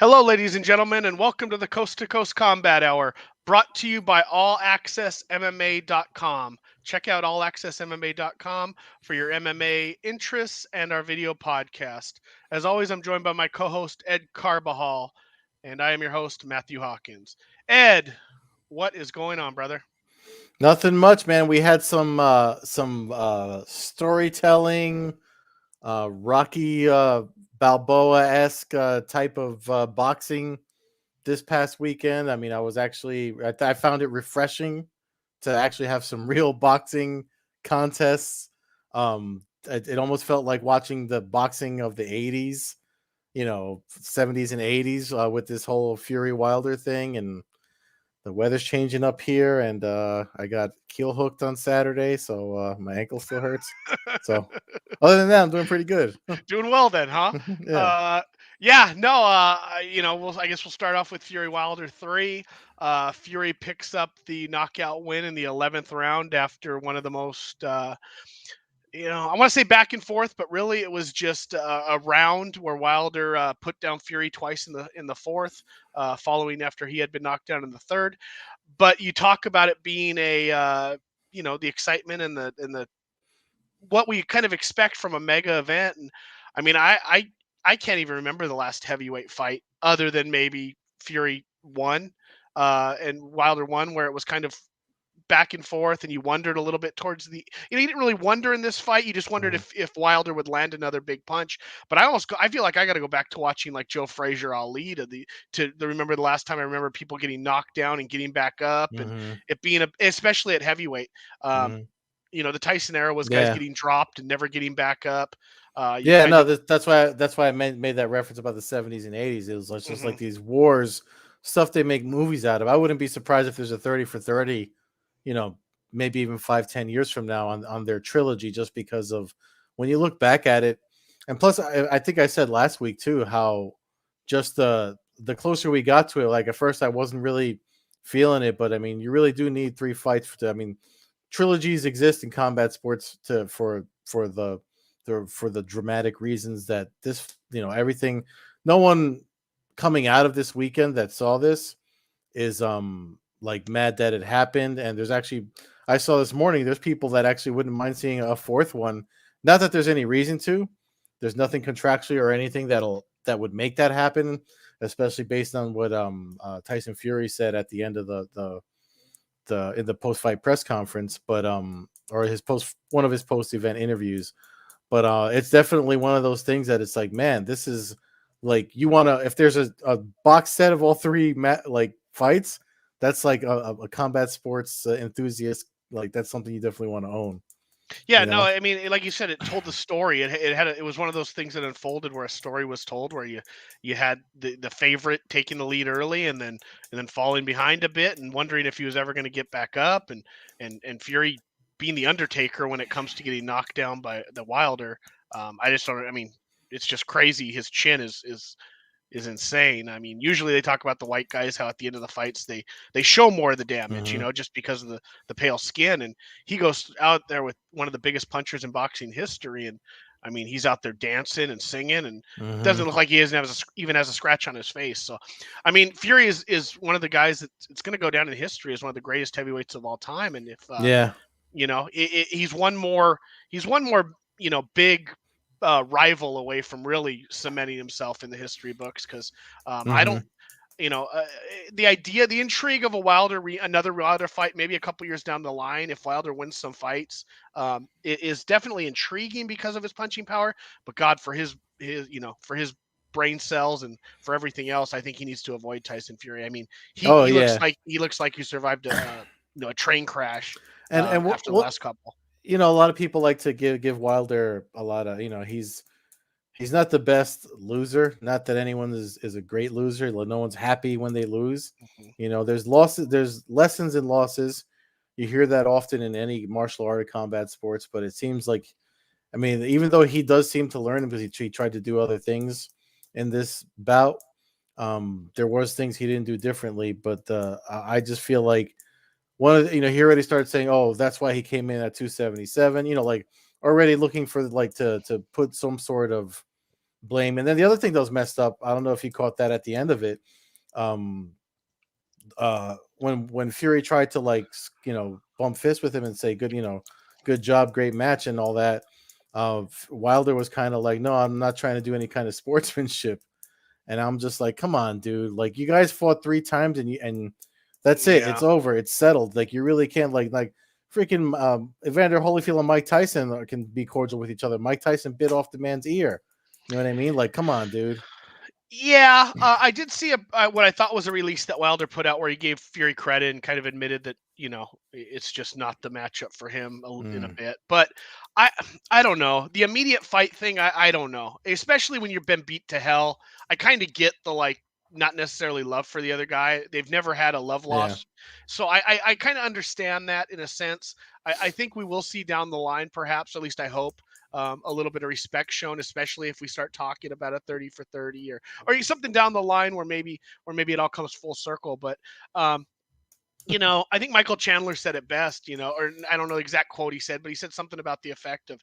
Hello, ladies and gentlemen, and welcome to the Coast to Coast Combat Hour, brought to you by AllAccessMMA.com. Check out AllAccessMMA.com for your MMA interests and our video podcast. As always, I'm joined by my co host, Ed Carbajal, and I am your host, Matthew Hawkins. Ed, what is going on, brother? Nothing much, man. We had some storytelling, Rocky Balboa esque type of boxing this past weekend. I mean, I found it refreshing to actually have some real boxing contests. It almost felt like watching the boxing of the '80s, 70s and '80s with this whole Fury Wilder thing. And the weather's changing up here, and I got keel hooked on Saturday, so my ankle still hurts. So other than that, I'm doing pretty good. Doing well then, huh? Yeah. Uh, yeah, no, I guess we'll start off with Fury Wilder 3. Fury picks up the knockout win in the 11th round after one of the most, I want to say back and forth, but really it was just a round where Wilder put down Fury twice in the fourth, following after he had been knocked down in the third. But you talk about it being the excitement and the what we kind of expect from a mega event. And I mean, I can't even remember the last heavyweight fight other than maybe Fury won and Wilder won, where it was kind of back and forth, and you wondered a little bit towards you didn't really wonder in this fight. You just wondered Mhm. if Wilder would land another big punch. But I feel like I got to go back to watching like Joe Frazier Ali to remember the last time I remember people getting knocked down and getting back up, and Mhm. it being especially at heavyweight. Um, Mhm. the Tyson era was guys Yeah. getting dropped and never getting back up. You Yeah. kind No, of that's why I made that reference about the '70s and '80s. It was just mhm, like these wars stuff they make movies out of. I wouldn't be surprised if there's a 30 for 30, you know, maybe even 5-10 years from now on their trilogy, just because of when you look back at it. And plus, I think I said last week too how just the closer we got to it, like at first I wasn't really feeling it, but I mean, you really do need three fights to. I mean, trilogies exist in combat sports to for the dramatic reasons that this, everything. No one coming out of this weekend that saw this is like mad that it happened. And there's actually, I saw this morning, there's people that actually wouldn't mind seeing a fourth one. Not that there's any reason to. There's nothing contractually or anything that would make that happen, especially based on what Tyson Fury said at the end of the in the post fight press conference, but or his post one of his post event interviews. But it's definitely one of those things that it's like, man, this is like, you want to, if there's a box set of all three like fights, that's like a combat sports enthusiast, like that's something you definitely want to own, yeah, you no, know. I mean, like you said, it told the story. It was one of those things that unfolded where a story was told, where you had the favorite taking the lead early and then falling behind a bit and wondering if he was ever going to get back up, and Fury being the Undertaker when it comes to getting knocked down by the Wilder. I just don't. I mean, it's just crazy. His chin is insane. I mean, usually they talk about the white guys how at the end of the fights they show more of the damage, Mm-hmm. just because of the pale skin. And he goes out there with one of the biggest punchers in boxing history, and I mean he's out there dancing and singing, and Mm-hmm. doesn't look like he even has a scratch on his face. So, I mean, Fury is one of the guys that it's going to go down in history as one of the greatest heavyweights of all time. And if Yeah. he's one more big rival away from really cementing himself in the history books because I Mm-hmm. don't the idea, the intrigue of another Wilder fight, maybe a couple years down the line, if Wilder wins some fights, it is definitely intriguing because of his punching power. But God, for his brain cells and for everything else, I think he needs to avoid Tyson Fury. I mean, he Oh he looks yeah. like he looks like he survived a train crash And after the last couple. a lot of people like to give Wilder a lot of, he's not the best loser. Not that anyone is a great loser. No one's happy when they lose. Mhm. There's losses, there's lessons in losses. You hear that often in any martial art or combat sports, but it seems like, I mean, even though he does seem to learn because he tried to do other things in this bout, there was things he didn't do differently. But I just feel like one of he already started saying, "Oh, that's why he came in at 277." Like already looking for like to put some sort of blame. And then the other thing that was messed up, I don't know if you caught that at the end of it. Um, when Fury tried to like bump fists with him and say good job, great match and all that, Wilder was kind of like, no, I'm not trying to do any kind of sportsmanship. And I'm just like, come on, dude, like you guys fought 3 times and that's it, Yeah. it's over, it's settled. Like you really can't like freaking Evander Holyfield and Mike Tyson can be cordial with each other. Mike Tyson bit off the man's ear. You know what I mean? Like, come on, dude. Yeah, I did see what I thought was a release that Wilder put out where he gave Fury credit and kind of admitted that it's just not the matchup for him in a Mm, bit. But I I don't know, the immediate fight thing. I don't know, especially when you've been beat to hell. I kind of get the like not necessarily love for the other guy. They've never had a love yeah. loss, so I kind of understand that in a sense. I think we will see down the line, perhaps, at least I hope, a little bit of respect shown, especially if we start talking about a 30 for 30 or something down the line where maybe it all comes full circle. But um, I think Michael Chandler said it best, or I don't know the exact quote he said, but he said something about the effect of,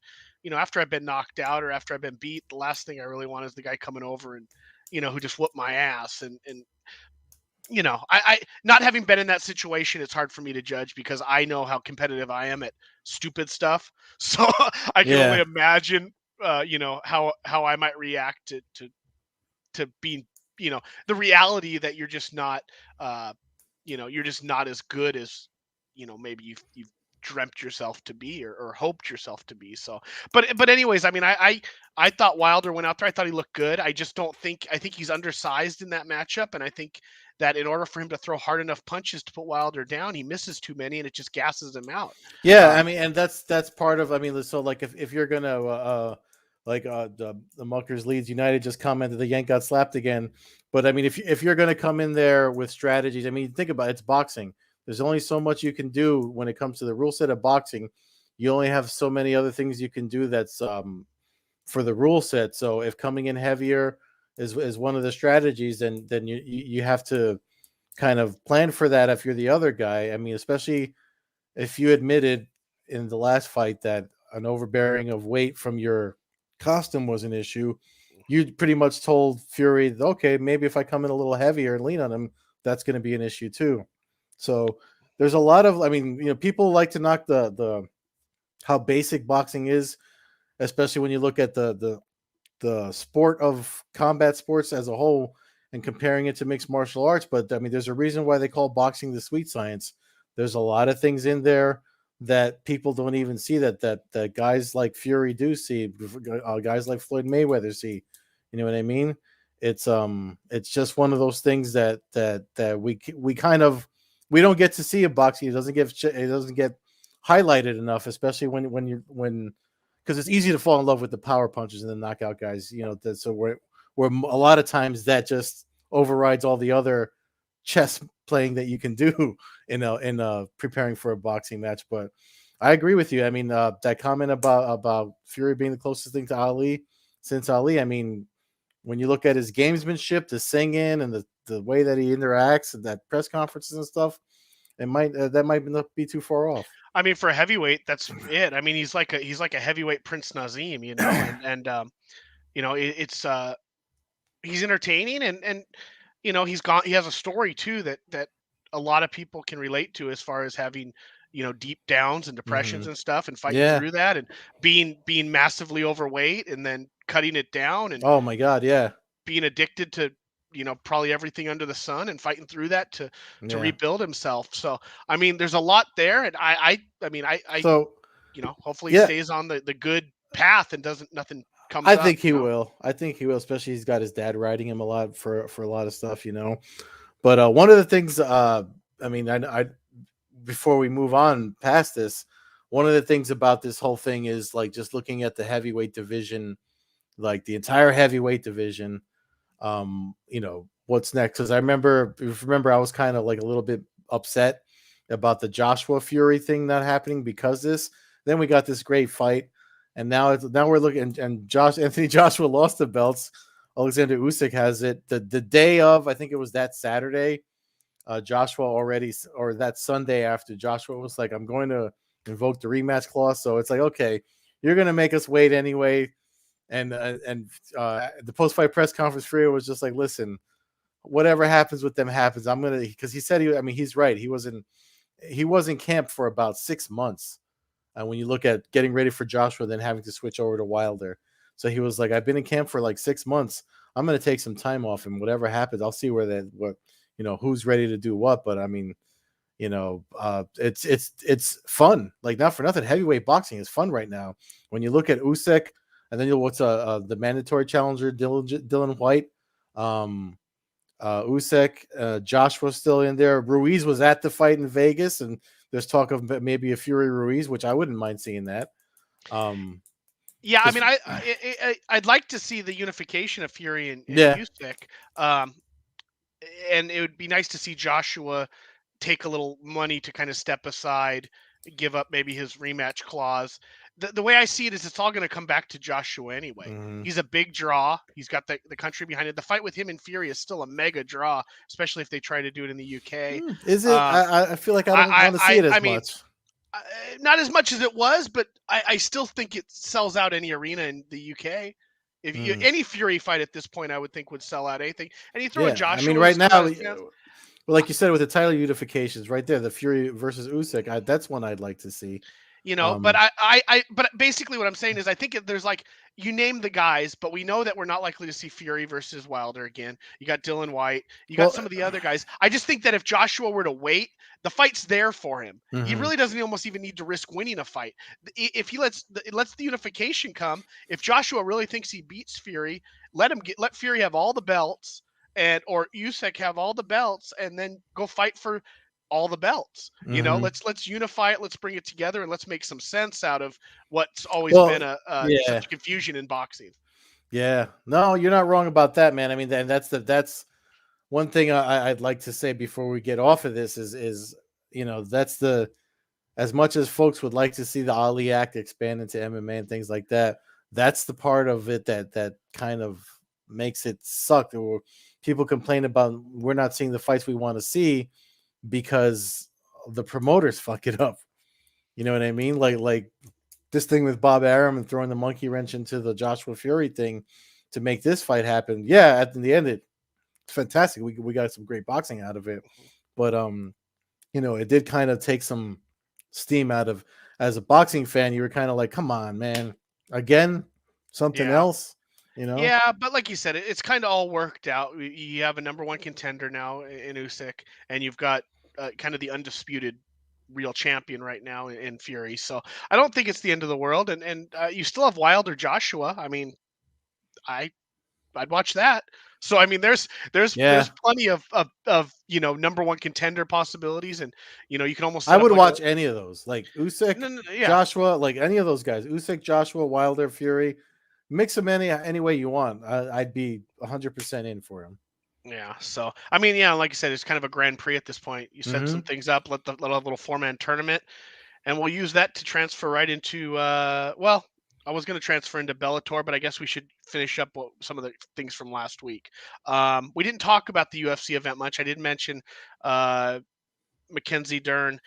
after I've been knocked out or after I've been beat, the last thing I really want is the guy coming over and, who just whooped my ass. And I not having been in that situation, it's hard for me to judge because I know how competitive I am at stupid stuff. So I can only Yeah. imagine, how I might react to being, the reality that uh, you're just not as good as, maybe you've dreamt yourself to be or hoped yourself to be. So, but anyways, I mean, I thought Wilder went out there. I thought he looked good. I just don't think I think he's undersized in that matchup, and I think that in order for him to throw hard enough punches to put Wilder down, he misses too many, and it just gasses him out. Yeah, Uh, I mean, and that's part of. I mean, so like if you're gonna like the Muckers Leeds United just commented the Yank got slapped again, but I mean, if you're gonna come in there with strategies, I mean, think about it, it's boxing. There's only so much you can do when it comes to the rule set of boxing. You only have so many other things you can do that's for the rule set. So if coming in heavier is one of the strategies, then you have to kind of plan for that if you're the other guy. I mean, especially if you admitted in the last fight that an overbearing of weight from your costume was an issue, you pretty much told Fury, okay, maybe if I come in a little heavier and lean on him, that's going to be an issue too. So there's a lot of, I mean, people like to knock the how basic boxing is, especially when you look at the sport of combat sports as a whole and comparing it to mixed martial arts. But I mean, there's a reason why they call boxing the sweet science. There's a lot of things in there that people don't even see that guys like Fury do see, guys like Floyd Mayweather see. You know what I mean? It's just one of those things that we kind of we don't get to see in boxing. It doesn't get highlighted enough, especially when because it's easy to fall in love with the power punches and the knockout guys. So where a lot of times that just overrides all the other chess playing that you can do in preparing for a boxing match. But I agree with you. I mean, that comment about Fury being the closest thing to Ali since Ali. I mean, when you look at his gamesmanship, the singing, and the way that he interacts and that press conferences and stuff, that might not be too far off. I mean, for a heavyweight, that's it. I mean, he's like a heavyweight Prince Nazim, and it's he's entertaining and he has a story too that a lot of people can relate to as far as having deep downs and depressions Hmm. and stuff and fighting Yeah. through that and being massively overweight and then cutting it down and Oh my God. Yeah. being addicted to probably everything under the sun and fighting through that to Yeah. rebuild himself. So I mean there's a lot there, and I mean I So hopefully he yeah, stays on the good path and doesn't nothing comes I up, think he will. I think he will, especially he's got his dad riding him a lot for a lot of stuff. But one of the things, I mean, I before we move on past this, one of the things about this whole thing is like just looking at the heavyweight division, like the entire heavyweight division. What's next? Because I remember I was kind of like a little bit upset about the Joshua Fury thing not happening because this. Then we got this great fight, and now we're looking and Josh Anthony Joshua lost the belts. Alexander Usyk has it. The day of, I think it was that Saturday. Joshua already, or that Sunday after, Joshua was like, "I'm going to invoke the rematch clause." So it's like, okay, you're going to make us wait anyway. And the post fight press conference, Fury was just like, "Listen, whatever happens with them happens. I'm gonna," because he said I mean, he's right. He was in camp for about 6 months. And when you look at getting ready for Joshua, then having to switch over to Wilder, so he was like, "I've been in camp for like 6 months. I'm gonna take some time off, and whatever happens, I'll see what who's ready to do what." But I mean, it's fun. Like, not for nothing, heavyweight boxing is fun right now. When you look at Usyk, and then what's the mandatory challenger Dylan White, um, Usyk, Joshua's still in there. Ruiz was at the fight in Vegas, and there's talk of maybe a Fury Ruiz, which I wouldn't mind seeing that. Um, Yeah, I just mean, I'd like to see the unification of Fury and yeah. Usyk, um, and it would be nice to see Joshua take a little money to kind of step aside, give up maybe his rematch clause. The way I see it is it's all going to come back to Joshua anyway. Mhm. He's a big draw. He's got the country behind it. The fight with him and Fury is still a mega draw, especially if they try to do it in the UK. Is it? Um, I feel like I don't I, want to see I, it I as mean, much. uh, not as much as it was, but I still think it sells out any arena in the UK. If you, Mm. any Fury fight at this point, I would think would sell out anything. And you throw in Yeah, I mean, Joshua, who right still now, got a chance. like you said, with the title unifications, right there, the Fury versus Usyk, that's one I'd like to see. But Um, but basically what I'm saying is I think there's like you name the guys, but we know that we're not likely to see Fury versus Wilder again. You got Dylan White, you got well, some of the other guys. I just think that if Joshua were to wait, the fight's there for him. He mhm, really doesn't almost even need to risk winning a fight. If he lets the unification come, if Joshua really thinks he beats Fury, let Fury have all the belts and or Usyk have all the belts and then go fight for all the belts. mhm. Let's unify it, let's bring it together, and let's make some sense out of what's always Well, been a yeah, such confusion in boxing. yeah. No, you're not wrong about that, man. I mean, that's one thing I'd like to say before we get off of this is that's the as much as folks would like to see the Ali Act expand into MMA and things like that, that's the part of it that kind of makes it suck. Or people complain about we're not seeing the fights we want to see because the promoters fuck it up. You know what I mean? Like this thing with Bob Arum and throwing the monkey wrench into the Joshua Fury thing to make this fight happen. Yeah, at the end it's fantastic. We got some great boxing out of it, but it did kind of take some steam out of. As a boxing fan, you were kind of like, come on, man, again, something Yeah. else, you know? Yeah, but like you said, it's kind of all worked out. You have a number one contender now in Usyk, and you've got kind of the undisputed real champion right now in Fury. So I don't think it's the end of the world. And you still have Wilder Joshua. I mean, I I'd watch that. So I mean, there's Yeah, plenty of number one contender possibilities, and you can almost I set up would like a watch any of those, like Usyk, no, no, no, yeah. Joshua, like any of those guys, Usyk, Joshua, Wilder, Fury, mix them any way you want. I'd be 100% in for him. Yeah. So I mean, yeah, like I said, it's kind of a Grand Prix at this point. You set some Hmm. things up, let a little 4-man tournament, and we'll use that to transfer right into well, I was going to transfer into Bellator, but I guess we should finish up some of the things from last week. We didn't talk about the UFC event much. I did mention uh, Mackenzie Dern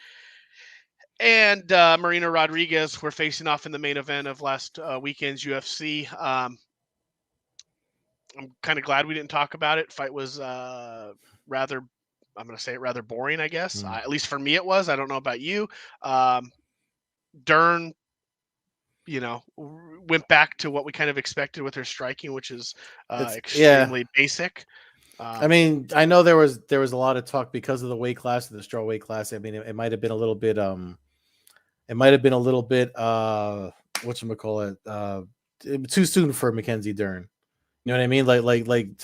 and Marina Rodriguez were facing off in the main event of last weekend's UFC. I'm kind of glad we didn't talk about it. Fight was rather, I'm going to say it rather boring, I guess. Mm. At least for me, it was. I don't know about you. Um, Dern, went back to what we kind of expected with her striking, which is Yeah. extremely basic. I Um, mean, I know there was a lot of talk because of the weight class, the straw weight class. I mean, it might have been a little bit it might have been a little bit whatchamacallit, too soon for Mackenzie Dern. You know what I mean?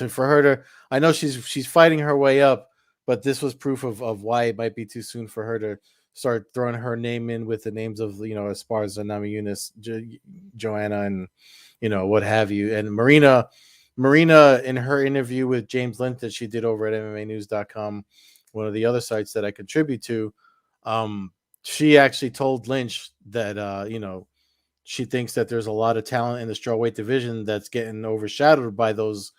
For her to, I know she's fighting her way up, but this was proof of why it might be too soon for her to start throwing her name in with the names of Esparza, Namajunas, Joanna, and what have you. And Marina in her interview with James Lynch that she did over at MMAnews.com, one of the other sites that I contribute to, she actually told Lynch that she thinks that there's a lot of talent in the strawweight division that's getting overshadowed by those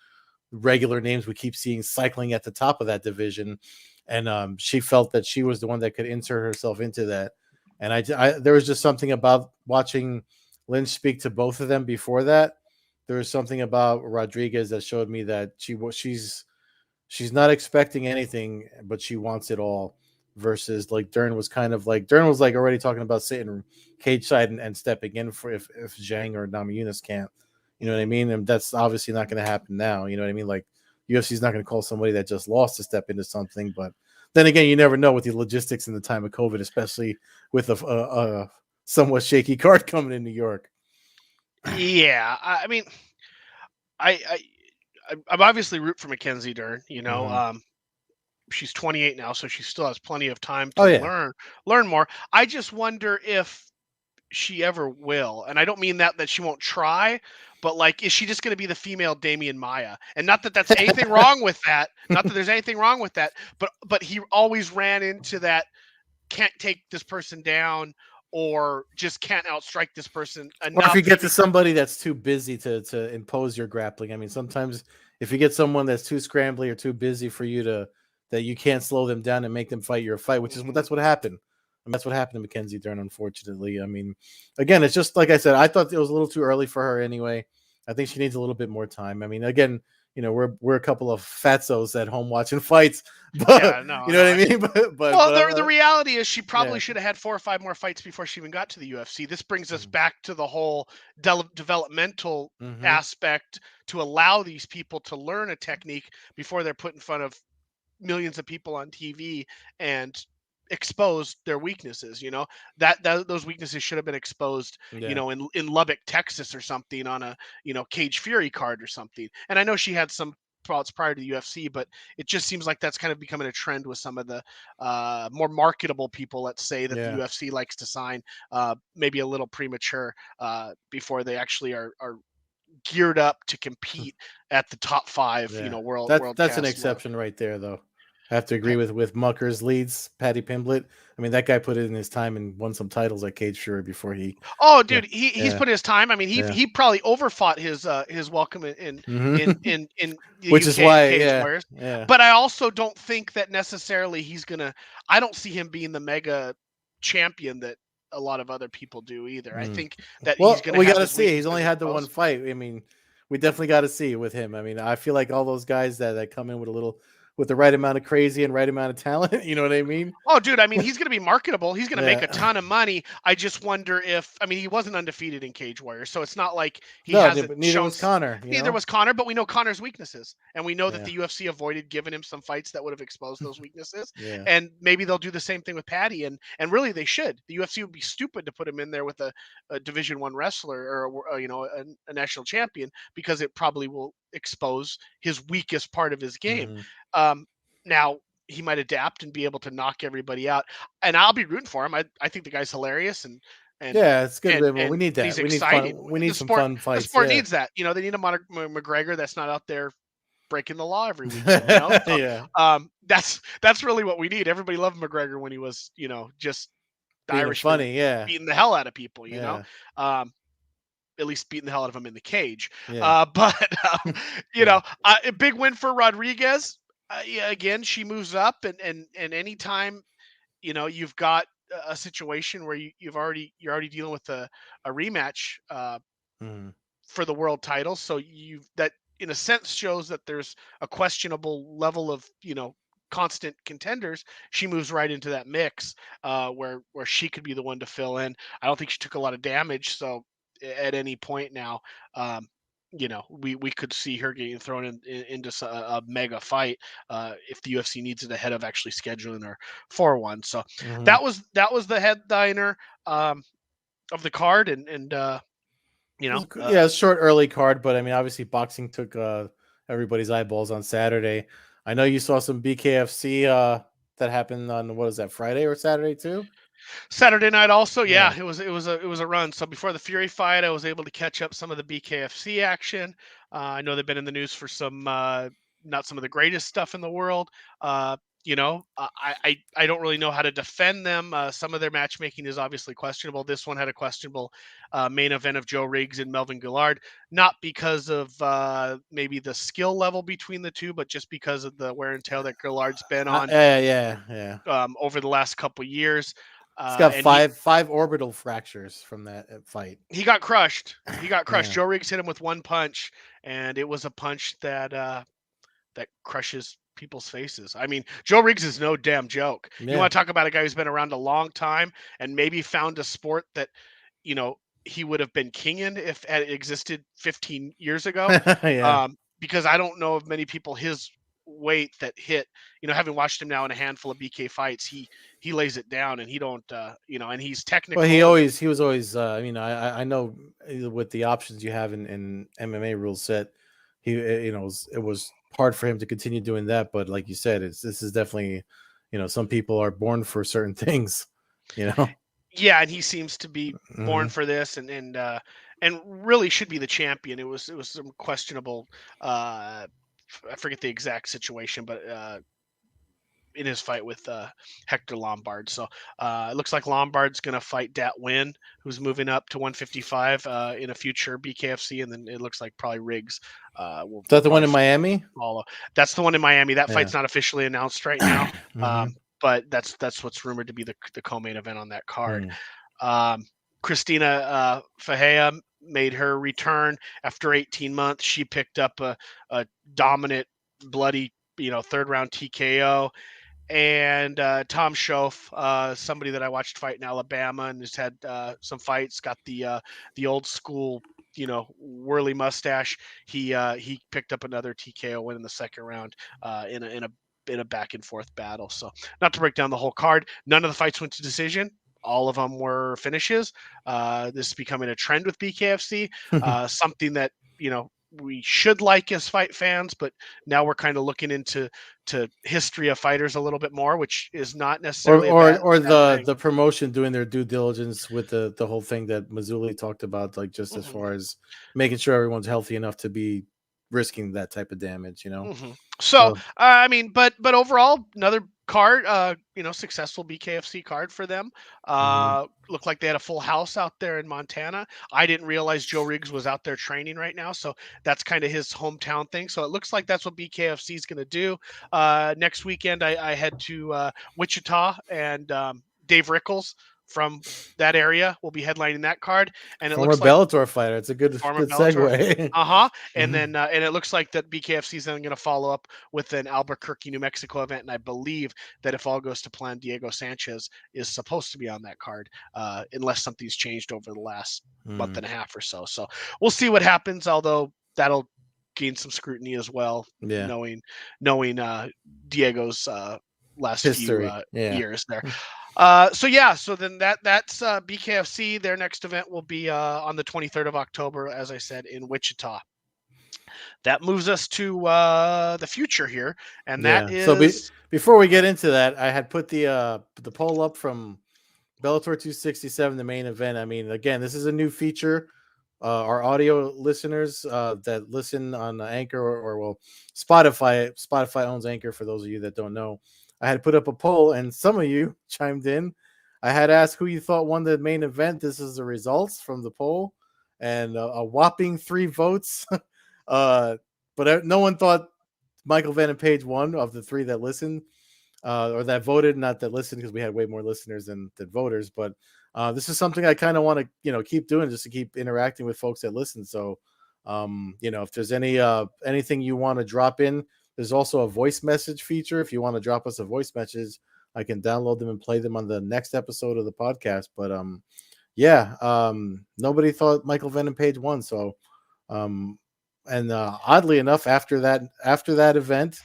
regular names we keep seeing cycling at the top of that division. And she felt that she was the one that could insert herself into that. And there was just something about watching Lynch speak to both of them before that there was something about Rodriguez that showed me that she's not expecting anything, but she wants it all. Versus like Dern was kind of like Dern was like already talking about sitting cage side and stepping in for if Zhang or Namajunas can't. You know what I Mhm. mean? And that's obviously not going to happen now. You know what I mean? Like UFC's not going to call somebody that just lost to step into something. But then again, you never know with the logistics in the time of COVID, especially with a somewhat shaky card coming in New York. Yeah, I mean, I I'm obviously root for Mackenzie Dern. Mm-hmm. She's 28 now, so she still has plenty of time Oh to yeah, learn more. I just wonder if she ever will, and I don't mean that she won't try, but like, is she just going to be the female Damian Maya? And not that that's anything wrong with that. Not that there's anything wrong with that, but he always ran into that can't take this person down or just can't outstrike this person or if you enough get to because somebody that's too busy to impose your grappling. I mean, sometimes if you get someone that's too scrambly or too busy for you to that you can't slow them down and make them fight your fight, which is what Mhm. that's what happened. I mean, that's what happened to Mackenzie Dern, unfortunately. I mean, again, it's just like I said. I thought it was a little too early for her anyway. I think she needs a little bit more time. I mean, again, we're a couple of fatzos at home watching fights, but Yeah, no, you know no. what I mean. Well, the reality is she Yeah. probably should have had 4 or 5 more fights before she even got to the UFC. This brings us Mm-hmm. back to the whole developmental Mm-hmm. aspect to allow these people to learn a technique before they're put in front of millions of people on TV and exposed their weaknesses. That those weaknesses should have been exposed, Yeah. in Lubbock, Texas, or something on a Cage Fury card or something. And I know she had some thoughts prior to the UFC, but it just seems like that's kind of becoming a trend with some of the more marketable people, let's say, that the Yeah. UFC likes to sign, maybe a little premature, before they actually are geared up to compete at the top five, Yeah, world that's an cast level. exception right there, though. I have to agree with Mucker's leads, Paddy Pimblett. I mean, that guy put in his time and won some titles at Cage Fury before he. Oh, Yeah, dude, he's yeah, put his time. I mean, he yeah. he probably overfought his welcome Hmm. in the Which is UK at why, Cage yeah, Warriors. yeah. But I also don't think that necessarily he's gonna. I don't see him being the mega champion that a lot of other people do either. I Mm. think that he's Well, gonna we got have to his see. He's only weaknesses had the one exposed. fight. I mean, we definitely got to see with him. I mean, I feel like all those guys that come in with a little, with the right amount of crazy and right amount of talent. You know what I mean? Oh, dude, I mean, he's going to be marketable. He's going to make a Yeah. ton of money. I just wonder if, I mean, he wasn't undefeated in Cage Warriors, so it's not like he No, hasn't but neither shown. was Connor. You Neither know? was Connor, but we know Connor's weaknesses, and we know that Yeah, the UFC avoided giving him some fights that would have exposed those weaknesses. yeah. And maybe they'll do the same thing with Patty, and really they should. The UFC would be stupid to put him in there with a Division One wrestler or a national champion, because it probably will expose his weakest part of his game. Hmm. Um, Now he might adapt and be able to knock everybody out, and I'll be rooting for him. I think the guy's hilarious and Yeah, it's good. Well, we need and he's that. We need fun. exciting. We need The some sport fun the fights. sport Yeah. needs that. They need a McGregor that's not out there breaking the law every weekend. So Yeah. that's really what we need. Everybody loved McGregor when he was, just the Being Irishman funny. Yeah. beating the hell out of people. Yeah. Um, at least beating the hell out of them in the cage. Yeah. But Yeah. a big win for Rodriguez. Yeah, again, she moves up, and anytime you've got a situation where you're already dealing with a rematch, Mm. for the world title. So that in a sense shows that there's a questionable level of constant contenders. She moves right into that mix, where she could be the one to fill in. I don't think she took a lot of damage, so at any point now, um, we could see her getting thrown into a mega fight, if the UFC needs it ahead of actually scheduling her for one. So Hmm. that was the headliner, of the card, and you know, uh, Yeah, it's a short early card, but I mean, obviously, boxing took everybody's eyeballs on Saturday. I know you saw some BKFC that happened on what is that Friday or Saturday too? Saturday night also, Yeah. yeah, it was a run. So before the Fury fight, I was able to catch up some of the BKFC action. I know they've been in the news for some, not some of the greatest stuff in the world. I don't really know how to defend them. Some of their matchmaking is obviously questionable. This one had a questionable main event of Joe Riggs and Melvin Gillard, not because of maybe the skill level between the two, but just because of the wear and tear that Gillard's been on Yeah, yeah, yeah. over the last couple years. He's got And he five orbital fractures from that fight. he got crushed. He got crushed. Yeah. Joe Riggs hit him with one punch, and it was a punch that crushes people's faces. I mean, Joe Riggs is no damn joke. You Yeah. want to talk about a guy who's been around a long time and maybe found a sport that, you know, he would have been king in if it existed 15 years ago. Yeah. Because I don't know of many people his weight that hit. Having watched him now in a handful of BK fights, he lays it down, and he don't, and he's Well, technical and he was always. I know with the options you have in MMA rule set, it was hard for him to continue doing that. But like you said, this is definitely, some people are born for certain things. You know. yeah, and he seems to be born Hmm. for this, and really should be the champion. It was some questionable. I forget the exact situation, but in his fight with Hector Lombard. So it looks like Lombard's going to fight Dat Win, who's moving up to 155 in a future BKFC, and then it looks like probably Riggs will Is that the one probably in Miami? follow. That's the one in Miami. That Yeah. fight's not officially announced right now, Hmm. but that's what's rumored to be the co-main event on that card. Hmm. Um, Christina Fajea made her return after 18 months. She picked up a dominant, bloody, third round TKO. And Tom Schoaf, somebody that I watched fight in Alabama and has had some fights, got the old school, whirly mustache. He picked up another TKO win in the second round in a back and forth battle. So not to break down the whole card, none of the fights went to decision. All of them were finishes. This is becoming a trend with BKFC, something that we should like as fight fans, but now we're kind of looking into history of fighters a little bit more, which is not or necessarily a or bad or bad thing. the promotion doing their due diligence with the whole thing that Mazzulli talked about, like just as Hmm. far as making sure everyone's healthy enough to be risking that type of damage. So, So. I mean, but overall, another card, successful BKFC card for them. Mhm. Looked like they had a full house out there in Montana. I didn't realize Joe Riggs was out there training right now, so that's kind of his hometown thing. So it looks like that's what BKFC is going to do. Next weekend, I head to Wichita, and Dave Rickles from that area will be headlining that card, and it Former looks like Bellator fighter. It's a former good Bellator. segue. Uh-huh. And Mhm. then and it looks like that BKFC is then going to follow up with an Albuquerque, New Mexico event, and I believe that if all goes to plan, Diego Sanchez is supposed to be on that card, unless something's changed over the last month Mm. and a half or so. So we'll see what happens. Although that'll gain some scrutiny as well, Yeah. knowing Diego's last few History. Yeah. years there. So then that's BKFC. Their next event will be on the 23rd of October, as I said, in Wichita. That moves us to the future here, and that Yeah. So is before we go get ahead. into that, I had put the poll up from Bellator 267, the main event. I mean, again, this is a new feature. Our audio listeners that listen on Anchor or well, Spotify. Spotify owns Anchor. For those of you that don't know, I had put up a poll, and some of you chimed in. I had asked who you thought won the main event. This is the results from the poll, and a whopping 3 votes. uh, but no one thought Michael Van and Page won of the 3 that listened or that voted, not that listened, because we had way more listeners than voters. But this is something I kind of want to, keep doing, just to keep interacting with folks that listen. So, if there's anything you want to drop in, there's also a voice message feature. If you want to drop us a voice message, I can download them and play them on the next episode of the podcast. But yeah, nobody thought Michael Venom Page won. So, um, and oddly enough, after that event,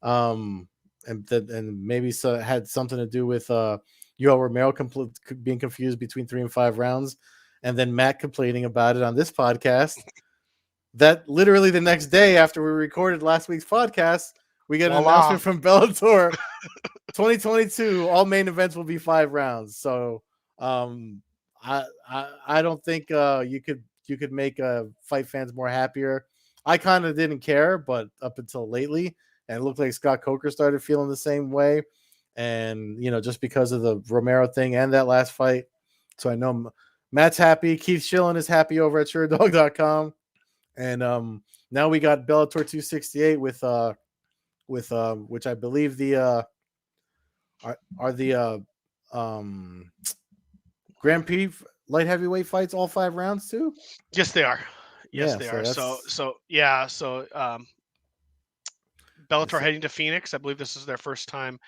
um, and maybe had something to do with Yoel Romero being confused between 3 and 5 rounds, and then Matt complaining about it on this podcast. That literally the next day after we recorded last week's podcast, we get an Voila. announcement from Bellator 2022. All main events will be 5 rounds. So um, I don't think you could make fight fans more happier. I kind of didn't care, but up until lately, and it looked like Scott Coker started feeling the same way. And just because of the Romero thing and that last fight, so I know Matt's happy. Keith Schillen is happy over at SureDog.com, and now we got Bellator 268 with which I believe the are the um Grand Prix light heavyweight fights all 5 rounds too? Yes, they are. Yes, Yeah, they so are. So that's so yeah. So Bellator it's heading to Phoenix. I believe this is their first time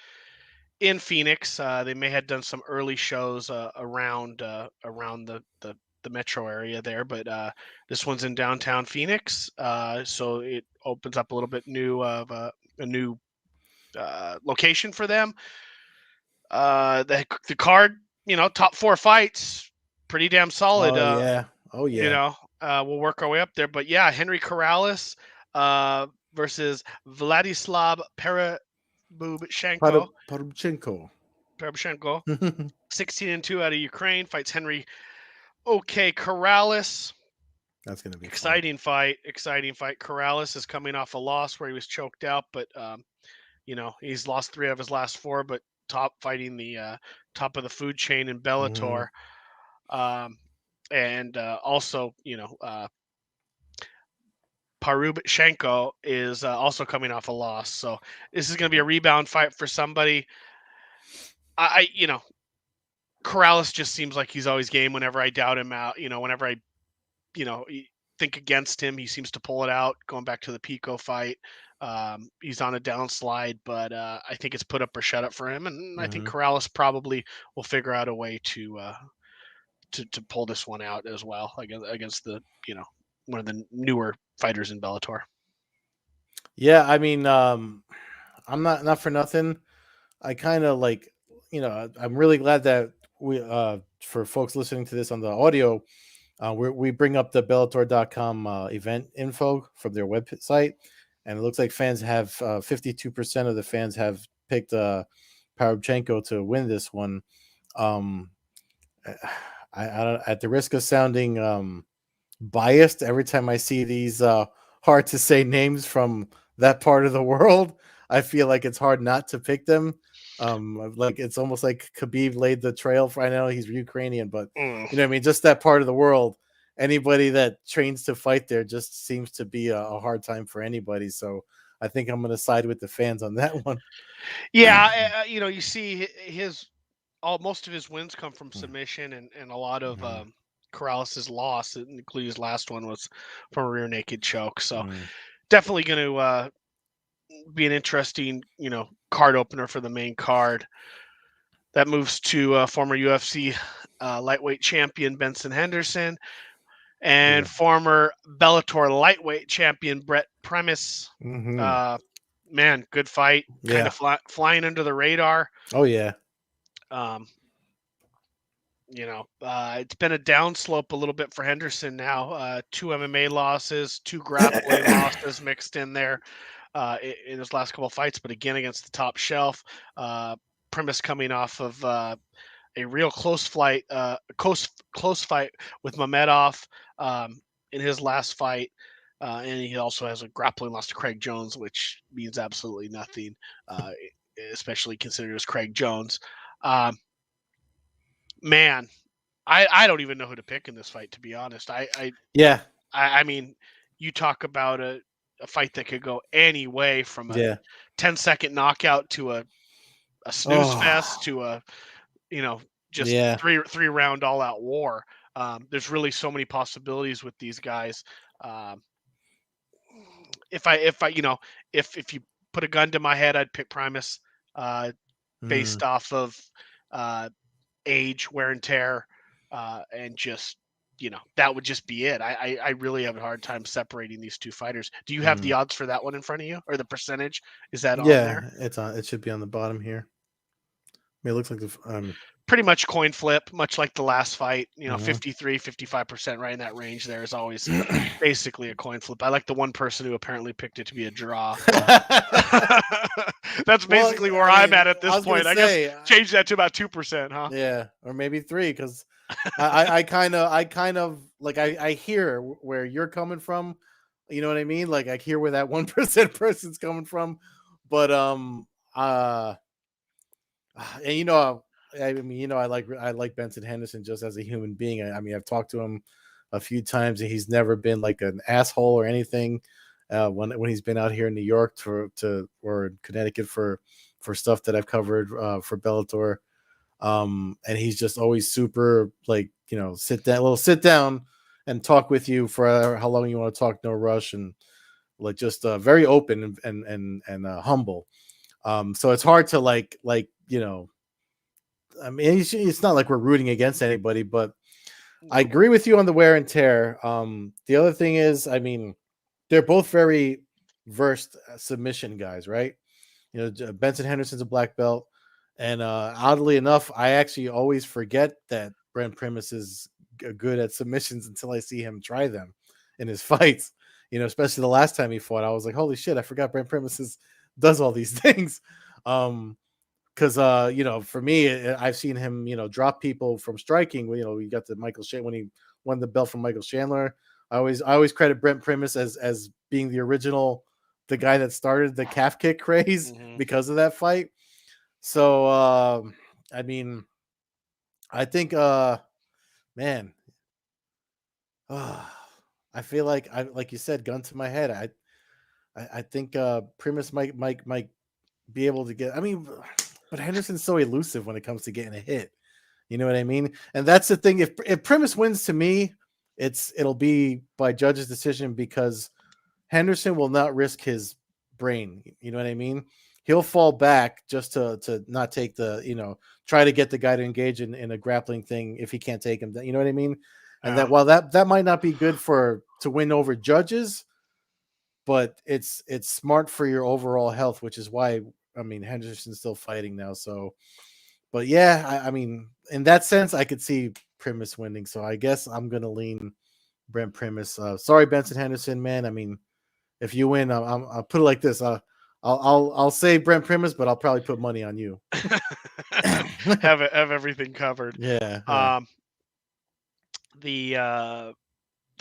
in Phoenix. They may have done some early shows around the metro area there, but this one's in downtown Phoenix, so it opens up a little bit new of a new location for them. The card, top four fights, pretty damn solid. oh yeah. Oh You yeah. know, we'll work our way up there, but yeah, Henry Corrales uh, versus Vladislav Perebubchenko. Parubchenko. Perebubchenko, 16-2 out of Ukraine, fights Henry Corrales. That's gonna be fun. Exciting fight, exciting fight. Corrales is coming off a loss where he was choked out, but he's lost 3 of his last 4, but top fighting the top of the food chain in Hmm. Bellator. Um, and also, Parubchenko is also coming off a loss. So this is going to be a rebound fight for somebody. Corrales just seems like he's always game whenever I doubt him out. Whenever I, think against him, he seems to pull it out. Going back to the Pico fight, he's on a downslide, but I think it's put up or shut up for him, and I think Hmm. Corrales probably will figure out a way to pull this one out as well against the one of the newer fighters in Bellator. Yeah, I mean, I'm not for nothing. I kind of like, I'm really glad that we, for folks listening to this on the audio, we bring up the Bellator.com event info from their website, and it looks like fans have 52% of the fans have picked Parubchenko to win this one. Um, I don't, at the risk of sounding biased every time I see these hard to say names from that part of the world. I feel like it's hard not to pick them. Like it's almost like Khabib laid the trail for. I know he's Ukrainian, but Mm. you know what I mean. Just that part of the world. Anybody that trains to fight there just seems to be a hard time for anybody. So I think I'm going to side with the fans on that one. Yeah, you see his all most of his wins come from Mm, submission, and a lot of mhm, Corrales' loss, including his last one, was from a rear naked choke. So mm. definitely going to be an interesting, card opener for the main card. That moves to former UFC lightweight champion Benson Henderson and Yeah. former Bellator lightweight champion Brett Primus. Hmm. Uh, Man, good fight. Kind Yeah. of flying under the radar. Oh yeah. Um, it's been a downslope a little bit for Henderson now. 2 MMA losses, 2 grappling losses mixed in there in his last couple of fights, but again against the top shelf. Uh, Premise coming off of a real close fight with Mamedov in his last fight. And he also has a grappling loss to Craig Jones, which means absolutely nothing, especially considering it was Craig Jones. Um, Man, I don't even know who to pick in this fight, to be honest. Yeah. I mean, you talk about a fight that could go any way from a Yeah. 10-second knockout to a snooze fest Oh. to a you know just Yeah. three round all out war. There's really so many possibilities with these guys. Um, if I if you put a gun to my head, I'd pick Primus uh, Mm, based off of uh, age, wear and tear, and just that would just be it. I really have a hard time separating these two fighters. Do you have mm. the odds for that one in front of you, or the percentage? Is that on there? Yeah, it's on. It should be on the bottom here. I mean, it looks like Pretty much coin flip, much like the last fight. mhm. 53, 55%, right in that range. There is always basically a coin flip. I like the one person who apparently picked it to be a draw. That's Well, basically where I I'm mean, at I this was gonna point. I guess say, change that to about 2%, huh? yeah, or maybe three, because I kind of like I hear where you're coming from. You know what I mean? Like I hear where that 1% person's coming from, but uh, and I mean, I like Benson Henderson just as a human being. I mean, I've talked to him a few times, and he's never been like an asshole or anything. When he's been out here in New York or Connecticut for stuff that I've covered for Bellator. And he's just always super like, sit down and talk with you for how long you want to talk, no rush, and like just very open and humble. So it's hard to I mean, it's not like we're rooting against anybody, but I No. agree with you on the wear and tear. The other thing is, I mean, they're both very versed submission guys, right? Benson Henderson's a black belt, and oddly enough, I actually always forget that Brent Primus is good at submissions until I see him try them in his fights. Especially the last time he fought, I was like, "Holy shit! I forgot Brent Primus does all these things." Because for me, I've seen him drop people from striking. We got the Michael when he won the belt from Michael Chandler. I always credit Brent Primus as being the original, the guy that started the calf kick craze Hmm. because of that fight. So I mean, I think man, I feel like like you said, gun to my head. I think Primus might be able to get. I mean, but Henderson's so elusive when it comes to getting a hit. You know what I mean? And that's the thing. If Primus wins, to me, it'll be by judge's decision, because Henderson will not risk his brain. You know what I mean? He'll fall back just to not take try to get the guy to engage in a grappling thing if he can't take him. You know what I mean? And Yeah. that while that might not be good to win over judges, but it's smart for your overall health, which is why, I mean, Henderson's still fighting now. So, but yeah, I mean, in that sense, I could see Primus winning. So I guess I'm gonna lean Brent Primus. Sorry, Benson Henderson, man. I mean, if you win, I'll put it like this. I'll say Brent Primus, but I'll probably put money on you. Have everything covered. Yeah, yeah. Um, the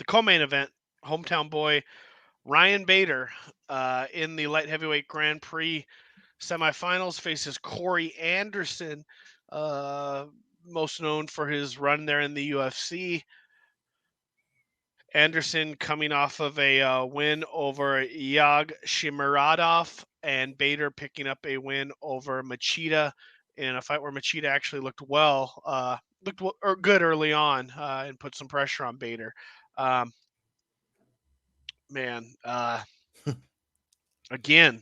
co-main event, hometown boy Ryan Bader, in the light heavyweight Grand Prix semifinals, faces Corey Anderson, uh, most known for his run there in the UFC. Anderson coming off of a win over Yag Shimiradov, and Bader picking up a win over Machida in a fight where Machida actually looked good early on, and put some pressure on Bader. Um, man, again,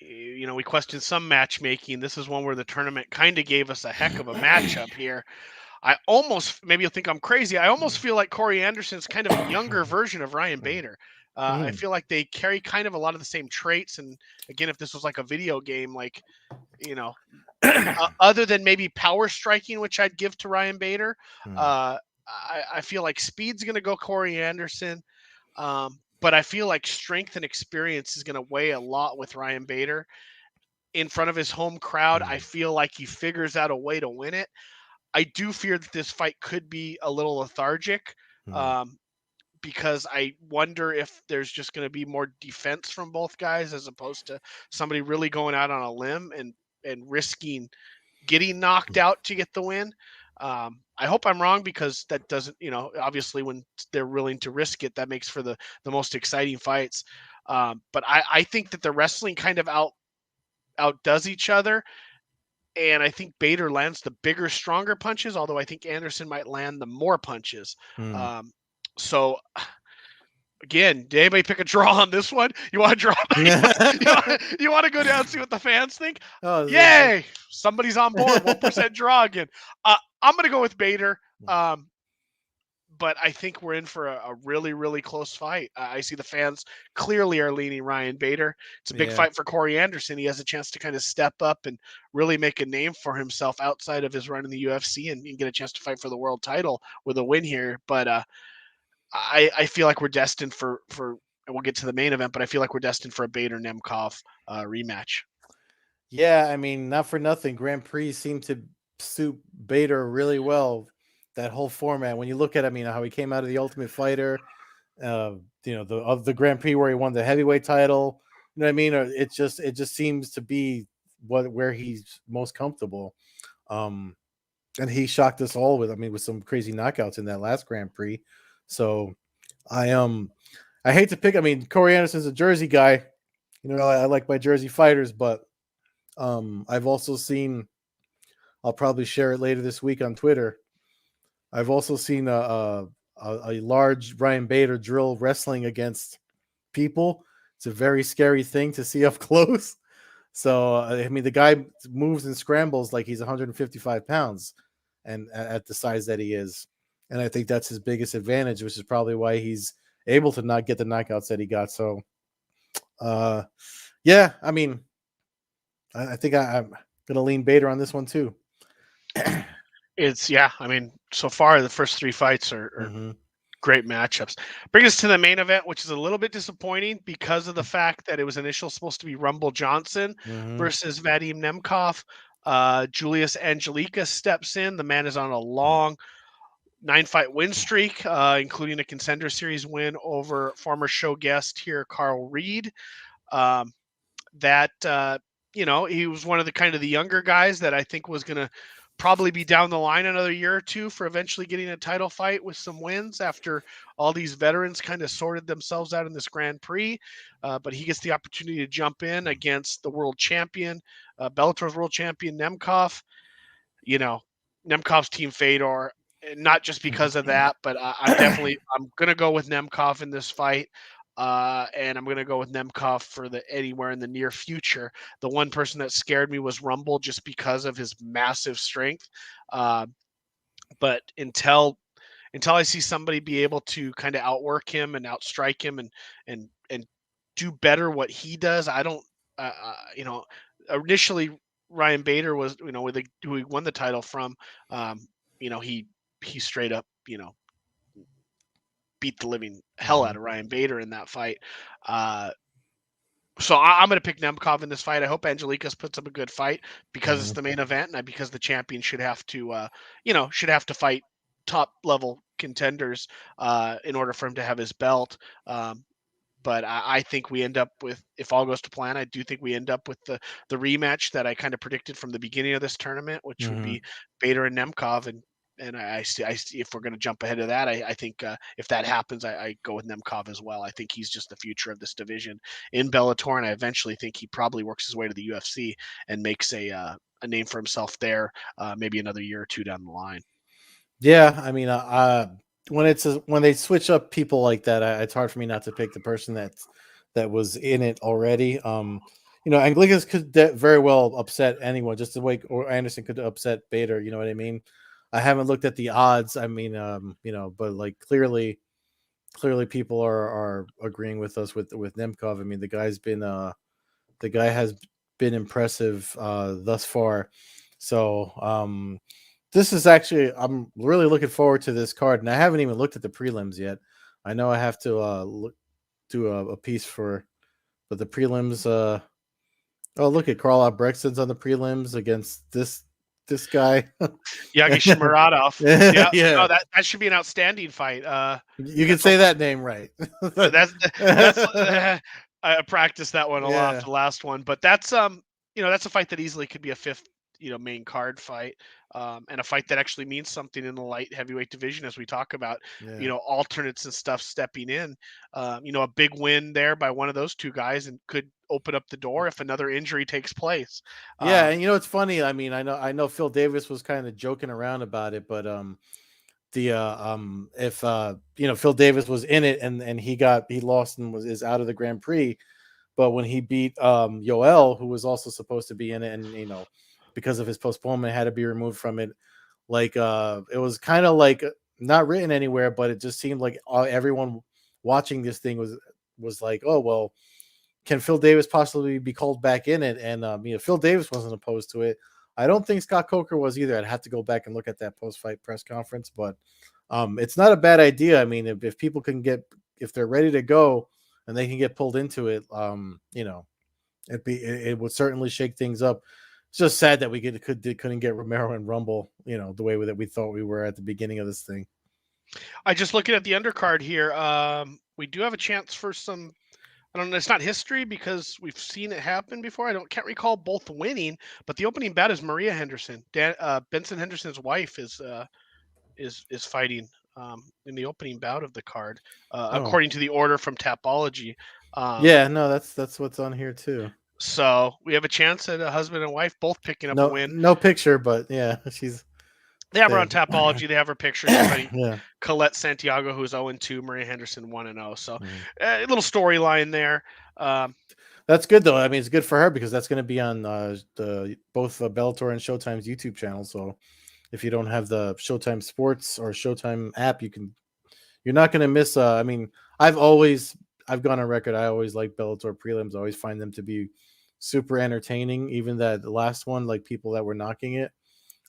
we questioned some matchmaking. This is one where the tournament kind of gave us a heck of a matchup here. I almost, maybe you'll think I'm crazy, I almost feel like Corey Anderson's kind of a younger version of Ryan Bader. I Mhm. feel like they carry kind of a lot of the same traits. And again, if this was like a video game, like, you know, other than maybe power striking, which I'd give to Ryan Bader, Mhm. I feel like speed's going to go Corey Anderson. But I feel like strength and experience is going to weigh a lot with Ryan Bader in front of his home crowd. I Mhm. feel like he figures out a way to win it. I do fear that this fight could be a little lethargic, Mhm. um, because I wonder if there's just going to be more defense from both guys as opposed to somebody really going out on a limb and risking getting knocked out to get the win. I hope I'm wrong, because that doesn't, obviously when they're willing to risk it, that makes for the most exciting fights. But I think that the wrestling kind of outdoes each other, and I think Bader lands the bigger, stronger punches, although I think Anderson might land the more punches. Mhm. Um, so again, did anybody pick a draw on this one? You want to draw? You want to go down and see what the fans think? Oh, Yay! Somebody's on board. 1% draw again. I'm gonna go with Bader. Um, but I think we're in for a really, really close fight. I see the fans clearly are leaning Ryan Bader. It's a big yeah. fight for Corey Anderson. He has a chance to kind of step up and really make a name for himself outside of his run in the UFC, and get a chance to fight for the world title with a win here. But I feel like we're destined for. And we'll get to the main event, but I feel like we're destined for a Bader Nemkov rematch. Yeah, I mean, not for nothing. Grand Prix seemed to suit Bader really well. That whole format. When you look at, I mean, how he came out of the Ultimate Fighter, the Grand Prix where he won the heavyweight title. You know what I mean? Or it just seems to be where he's most comfortable. Um, and he shocked us all with, I mean, with some crazy knockouts in that last Grand Prix. So I I hate to pick. I mean, Corey Anderson's a Jersey guy. I like my Jersey fighters, but I've also seen I'll probably share it later this week on Twitter. I've also seen a large Ryan Bader drill wrestling against people. It's a very scary thing to see up close. So I mean, the guy moves and scrambles like he's 155 pounds, and at the size that he is, and I think that's his biggest advantage, which is probably why he's able to not get the knockouts that he got. So, uh, yeah, I mean, I think I'm gonna lean Bader on this one too. It's yeah. I mean, so far the first three fights are Mm-hmm. great matchups. Bring us to the main event, which is a little bit disappointing because of the fact that it was initially supposed to be Rumble Johnson Mm-hmm. versus Vadim Nemkov. Julius Angelica steps in. The man is on a long 9-fight win streak, including a contender series win over former show guest here, Carl Reed. Um, that he was one of the kind of the younger guys that I think was going to probably be down the line another year or two for eventually getting a title fight with some wins after all these veterans kind of sorted themselves out in this Grand Prix. But he gets the opportunity to jump in against the world champion, Bellator's world champion Nemkov. You know, Nemkov's team Fedor. Not just because of that, but I'm gonna go with Nemkov in this fight, and I'm gonna go with Nemkov for the anywhere in the near future. The one person that scared me was Rumble, just because of his massive strength. Uh, but until I see somebody be able to kind of outwork him and outstrike him and do better what he does, I don't. Initially Ryan Bader was who he won the title from. Um, he straight up beat the living hell Mm-hmm. out of Ryan Bader in that fight. Uh, I'm going to pick Nemkov in this fight. I hope Angelikas puts up a good fight because it's Mm-hmm. the main event, and because the champion should have to, fight top level contenders in order for him to have his belt. Um, but I think we end up with, if all goes to plan, I do think we end up with the rematch that I kind of predicted from the beginning of this tournament, which would Mm-hmm. be Bader and Nemkov, and I see if we're going to jump ahead of that, I think if that happens, I go with Nemkov as well. I think he's just the future of this division in Bellator, and I eventually think he probably works his way to the UFC and makes a name for himself there, maybe another year or two down the line. Yeah, I mean, when they switch up people like that, it's hard for me not to pick the person that was in it already. Anglikas could very well upset anyone, just the way or Anderson could upset Bader. You know what I mean? I haven't looked at the odds. I mean, but like clearly people are agreeing with us with Nemkov. I mean, the guy has been impressive thus far. So this is actually, I'm really looking forward to this card, and I haven't even looked at the prelims yet. I know I have to do a piece but the prelims. Oh, look at Karl Brexton's on the prelims against this guy. Yagi Shmuradov. Yeah, no, Yeah, that should be an outstanding fight. you can That's say almost that name right. that's I practiced that one a lot, Yeah, the last one, but that's a fight that easily could be a fifth, main card fight, and a fight that actually means something in the light heavyweight division as we talk about, yeah. alternates and stuff stepping in. A big win there by one of those two guys and could open up the door if another injury takes place. Yeah, Um, and it's funny. I mean, I know Phil Davis was kind of joking around about it, but the if Phil Davis was in it and he lost and is out of the Grand Prix, but when he beat Yoel, who was also supposed to be in it, and because of his postponement had to be removed from it, like it was kind of like not written anywhere, but it just seemed like everyone watching this thing was like, oh well, can Phil Davis possibly be called back in it? And Phil Davis wasn't opposed to it. I don't think Scott Coker was either. I'd have to go back and look at that post-fight press conference, but it's not a bad idea. I mean, if people can if they're ready to go and they can get pulled into it, it would certainly shake things up. It's just sad that couldn't get Romero and Rumble, the way that we thought we were at the beginning of this thing. I just looking at the undercard here. We do have a chance for some. I don't know. It's not history because we've seen it happen before. Can't recall both winning, but the opening bout is Maria Henderson. Benson Henderson's wife is fighting in the opening bout of the card, Oh, according to the order from Tapology. Um, yeah, no, that's what's on here too. So we have a chance at a husband and wife both picking up a No, win. no picture, but yeah, she's They have her on there. Tapology. They have her picture. She's fighting Yeah. Colette Santiago, who's 0-2, Maria Henderson 1-0. So Mhm. a little storyline there. Um, That's good though. I mean, it's good for her because that's going to be on the both Bellator and Showtime's YouTube channel. So if you don't have the Showtime Sports or Showtime app, you're not going to miss. I mean, I've gone on record. I always like Bellator prelims. I always find them to be super entertaining. Even that the last one, like people that were knocking it,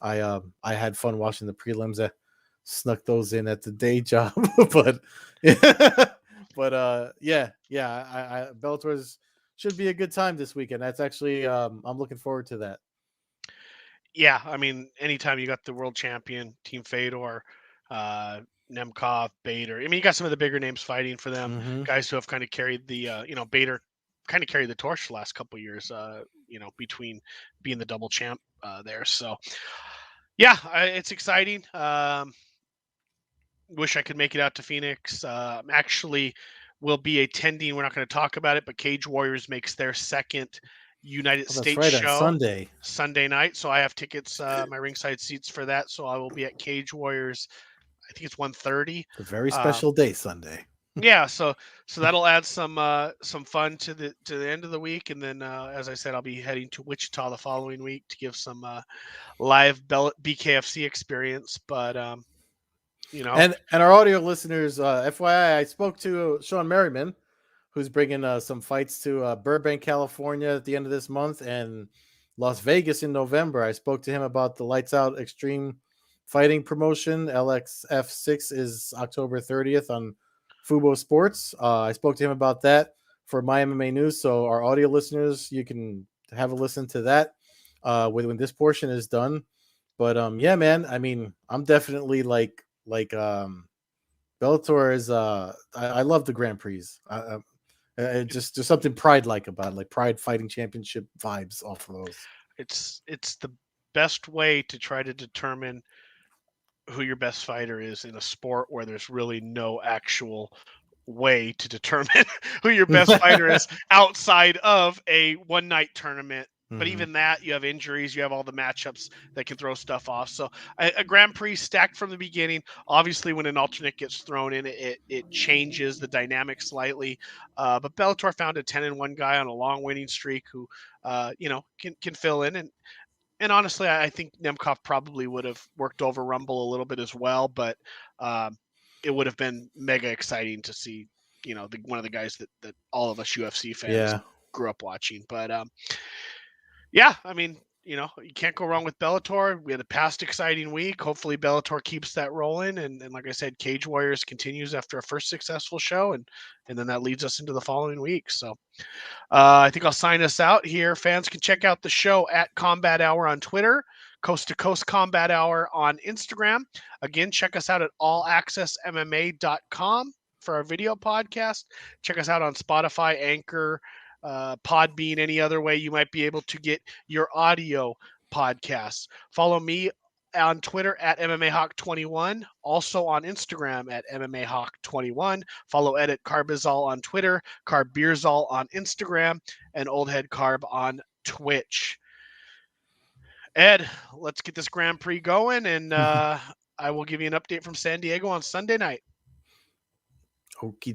I had fun watching the prelims. I snuck those in at the day job, but yeah, but yeah, Bellator's should be a good time this weekend. That's actually I'm looking forward to that. yeah, I mean, anytime you got the world champion, Team Fedor, uh, Nemkov, Bader. I mean, you got some of the bigger names fighting for them, Mm-hmm. guys who have kind of carried the, Bader kind of carried the torch the last couple of years, between being the double champ there. So, yeah, it's exciting. Wish I could make it out to Phoenix. Actually, will be attending. We're not going to talk about it, but Cage Warriors makes their second United Oh, that's States right, on show Sunday. Sunday night. So I have tickets, my ringside seats for that. So I will be at Cage Warriors. I think it's 1:30. A very Um, special day, Sunday. yeah, so that'll add some fun to the end of the week, and then as I said, I'll be heading to Wichita the following week to give some live BKFC experience. But you know, And our audio listeners, FYI, I spoke to Sean Merriman, who's bringing some fights to Burbank, California at the end of this month and Las Vegas in November. I spoke to him about the Lights Out Extreme Fighting promotion. LXF6 is October 30th on Fubo Sports. I spoke to him about that for My MMA News. So, our audio listeners, you can have a listen to that when this portion is done. But yeah, man. I mean, I'm definitely like Bellator is. I love the Grand Prix. Just there's something pride like about it, like Pride Fighting Championship vibes off of those. it's the best way to try to determine who your best fighter is in a sport where there's really no actual way to determine who your best fighter is outside of a one night tournament. But Hmm. even that, you have injuries, you have all the matchups that can throw stuff off. So a Grand Prix stacked from the beginning. Obviously, when an alternate gets thrown in, it changes the dynamic slightly. But Bellator found a 10-1 guy on a long winning streak who, can fill in. And honestly, I think Nemkov probably would have worked over Rumble a little bit as well, but um, it would have been mega exciting to see, one of the guys that all of us UFC fans Yeah, grew up watching. But yeah, I mean, you can't go wrong with Bellator. We had a past exciting week. Hopefully, Bellator keeps that rolling, and like I said, Cage Warriors continues after a first successful show, and then that leads us into the following week. So I think I'll sign us out here. Fans can check out the show at Combat Hour on Twitter, Coast to Coast Combat Hour on Instagram. Again, check us out at allaccessmma.com for our video podcast. Check us out on Spotify, Anchor, Podbean, any other way you might be able to get your audio podcasts. Follow me on Twitter at MMAHawk21, also on Instagram at MMAHawk21. Follow Ed at Carbizol on Twitter, Carbeerzol on Instagram, and Old Head Carb on Twitch. Ed, let's get this Grand Prix going, and I will give you an update from San Diego on Sunday night. okie